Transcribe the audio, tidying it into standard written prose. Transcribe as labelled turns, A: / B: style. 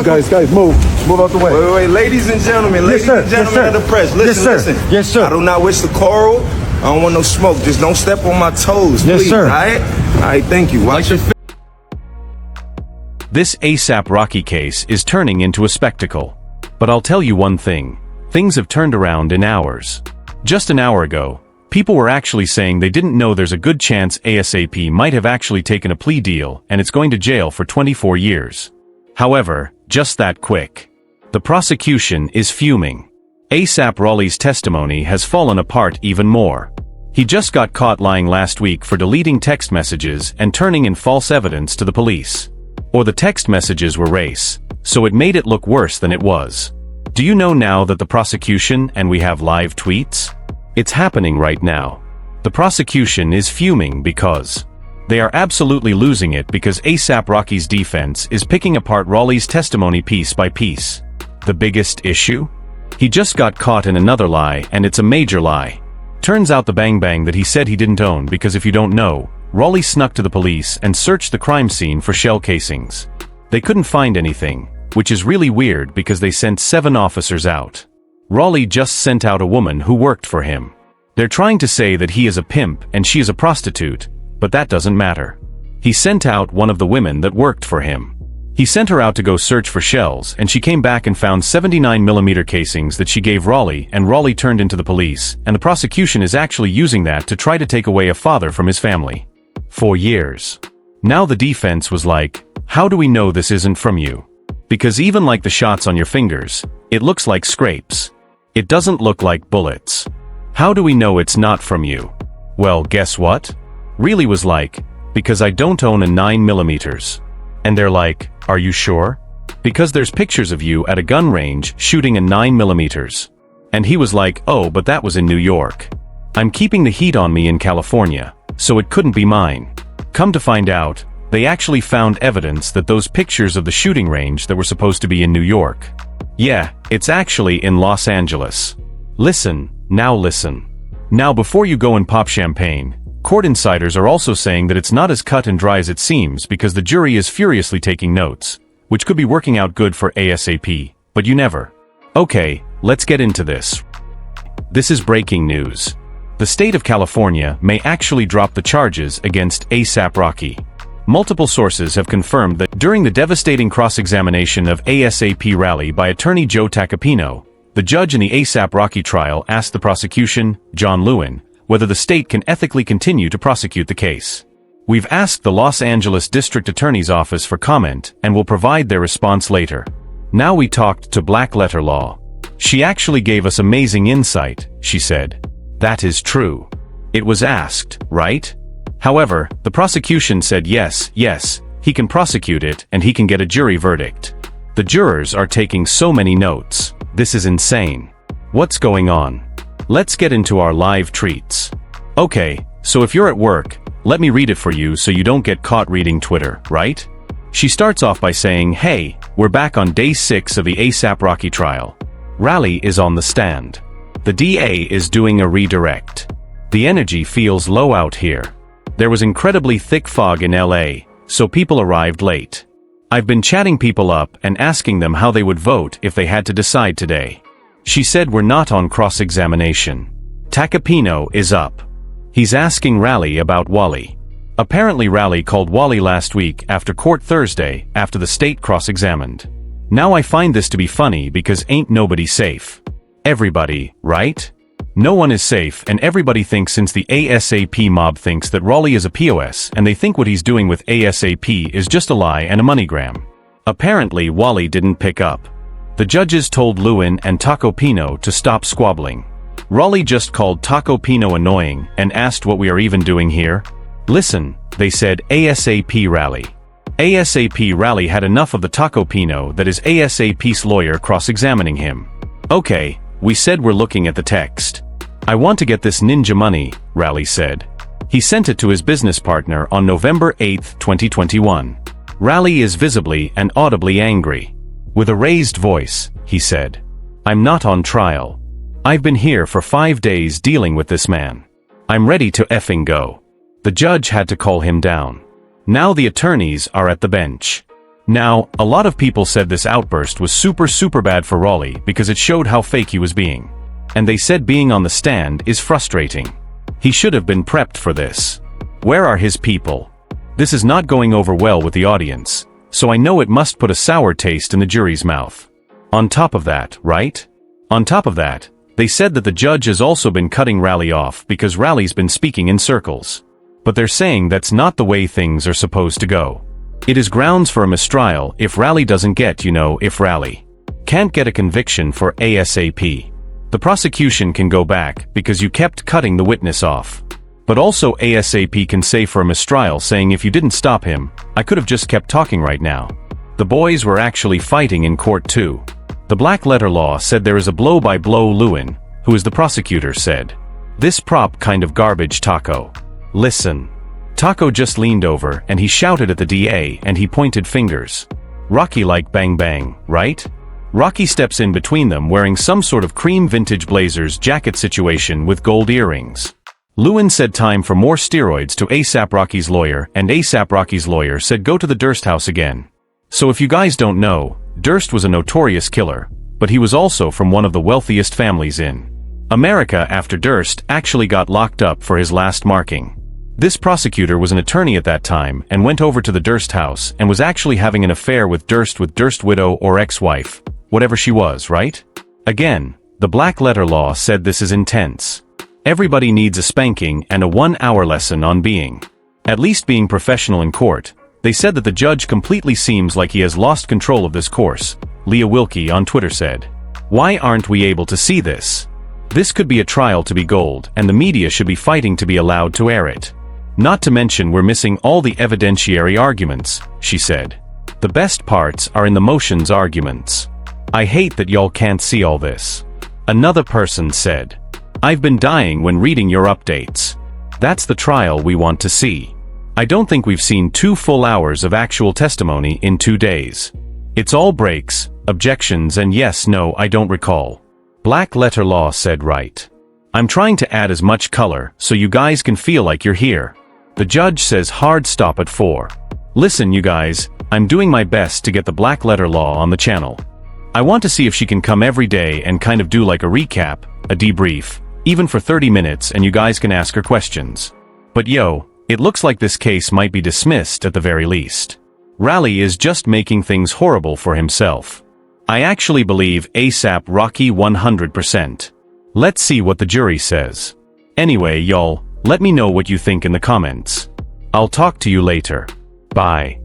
A: Guys, move out the way.
B: Wait, ladies and gentlemen,
A: Yes, sir. Yes, sir.
B: of the press, listen,
A: Yes, sir.
B: listen.
A: Yes, sir.
B: I do not wish to quarrel. I don't want no smoke. Just don't step on my toes,
A: Yes,
B: please.
A: sir.
B: All right, thank you. Watch your
C: This ASAP Rocky case is turning into a spectacle. But I'll tell you one thing. Things have turned around in hours. Just an hour ago, people were actually saying they didn't know there's a good chance ASAP might have actually taken a plea deal and it's going to jail for 24 years. However, just that quick. The prosecution is fuming. ASAP Relli's testimony has fallen apart even more. He just got caught lying last week for deleting text messages and turning in false evidence to the police. Or the text messages were race, so it made it look worse than it was. Do you know now that the prosecution and we have live tweets? It's happening right now. The prosecution is fuming because they are absolutely losing it because ASAP Rocky's defense is picking apart Relli's testimony piece by piece. The biggest issue? He just got caught in another lie and it's a major lie. Turns out the bang that he said he didn't own because if you don't know, Relli snuck to the police and searched the crime scene for shell casings. They couldn't find anything, which is really weird because they sent 7 officers out. Relli just sent out a woman who worked for him. They're trying to say that he is a pimp and she is a prostitute, but that doesn't matter. He sent out one of the women that worked for him. He sent her out to go search for shells and she came back and found 79mm casings that she gave Relli and Relli turned into the police, and the prosecution is actually using that to try to take away a father from his family. For years. Now the defense was like, how do we know this isn't from you? Because even like the shots on your fingers, it looks like scrapes. It doesn't look like bullets. How do we know it's not from you? Well, guess what? Really was like, because I don't own a 9mm. And they're like, are you sure? Because there's pictures of you at a gun range shooting a 9mm. And he was like, oh, but that was in New York. I'm keeping the heat on me in California, so it couldn't be mine. Come to find out, they actually found evidence that those pictures of the shooting range that were supposed to be in New York. Yeah, it's actually in Los Angeles. Listen, now listen. Now before you go and pop champagne, court insiders are also saying that it's not as cut and dry as it seems because the jury is furiously taking notes, which could be working out good for ASAP, but you never. Okay, let's get into this. This is breaking news. The state of California may actually drop the charges against ASAP Rocky. Multiple sources have confirmed that during the devastating cross-examination of ASAP Relli by attorney Joe Tacopino, the judge in the ASAP Rocky trial asked the prosecution, John Lewin, whether the state can ethically continue to prosecute the case. We've asked the Los Angeles District Attorney's Office for comment and will provide their response later. Now we talked to Black Letter Law. She actually gave us amazing insight, she said. That is true. It was asked, right? However, the prosecution said yes, he can prosecute it and he can get a jury verdict. The jurors are taking so many notes. This is insane. What's going on? Let's get into our live treats. Okay, so if you're at work, let me read it for you so you don't get caught reading Twitter, right? She starts off by saying, hey, we're back on day 6 of the ASAP Rocky trial. Relli is on the stand. The DA is doing a redirect. The energy feels low out here. There was incredibly thick fog in LA, so people arrived late. I've been chatting people up and asking them how they would vote if they had to decide today. She said we're not on cross-examination. Tacopino is up. He's asking Relli about Wally. Apparently Relli called Wally last week after court Thursday after the state cross-examined. Now I find this to be funny because ain't nobody safe. Everybody, right? No one is safe and everybody thinks since the ASAP mob thinks that Relli is a POS and they think what he's doing with ASAP is just a lie and a MoneyGram. Apparently Wally didn't pick up. The judges told Lewin and Tacopino to stop squabbling. Relli just called Tacopino annoying and asked what we are even doing here. Listen, they said ASAP Relli. ASAP Relli had enough of the Tacopino that is ASAP's lawyer cross-examining him. Okay, we said we're looking at the text. I want to get this ninja money, Relli said. He sent it to his business partner on November 8, 2021. Relli is visibly and audibly angry. With a raised voice, he said, I'm not on trial. I've been here for 5 days dealing with this man. I'm ready to effing go. The judge had to call him down. Now the attorneys are at the bench. Now, a lot of people said this outburst was super bad for Relli because it showed how fake he was being. And they said being on the stand is frustrating. He should have been prepped for this. Where are his people? This is not going over well with the audience, so I know it must put a sour taste in the jury's mouth. On top of that, right? On top of that, they said that the judge has also been cutting Relli off because Relli's been speaking in circles. But they're saying that's not the way things are supposed to go. It is grounds for a mistrial if Relli doesn't get, if Relli can't get a conviction for ASAP. The prosecution can go back because you kept cutting the witness off. But also ASAP can say for a mistrial saying if you didn't stop him, I could have just kept talking right now. The boys were actually fighting in court too. The black letter law said there is a blow-by-blow Lewin, who is the prosecutor, said. This prop kind of garbage Taco. Listen. Taco just leaned over and he shouted at the DA and he pointed fingers. Rocky like bang bang, right? Rocky steps in between them wearing some sort of cream vintage blazers jacket situation with gold earrings. Lewin said time for more steroids to ASAP Rocky's lawyer, and ASAP Rocky's lawyer said go to the Durst house again. So if you guys don't know, Durst was a notorious killer, but he was also from one of the wealthiest families in America after Durst actually got locked up for his last marking. This prosecutor was an attorney at that time and went over to the Durst house and was actually having an affair with Durst widow or ex-wife, whatever she was, right? Again, the black letter law said this is intense. Everybody needs a spanking and a 1-hour lesson on being professional in court. They said that the judge completely seems like he has lost control of this course, Leah Wilkie on Twitter said. Why aren't we able to see this? This could be a trial to be gold and the media should be fighting to be allowed to air it. Not to mention we're missing all the evidentiary arguments, she said. The best parts are in the motions arguments. I hate that y'all can't see all this. Another person said. I've been dying when reading your updates. That's the trial we want to see. I don't think we've seen 2 full hours of actual testimony in 2 days. It's all breaks, objections and yes, no, I don't recall. Black letter law said right. I'm trying to add as much color so you guys can feel like you're here. The judge says hard stop at 4. Listen you guys, I'm doing my best to get the black letter law on the channel. I want to see if she can come every day and kind of do like a recap, a debrief, even for 30 minutes and you guys can ask her questions. But yo, it looks like this case might be dismissed at the very least. Relli is just making things horrible for himself. I actually believe ASAP Rocky 100%. Let's see what the jury says. Anyway, y'all, let me know what you think in the comments. I'll talk to you later. Bye.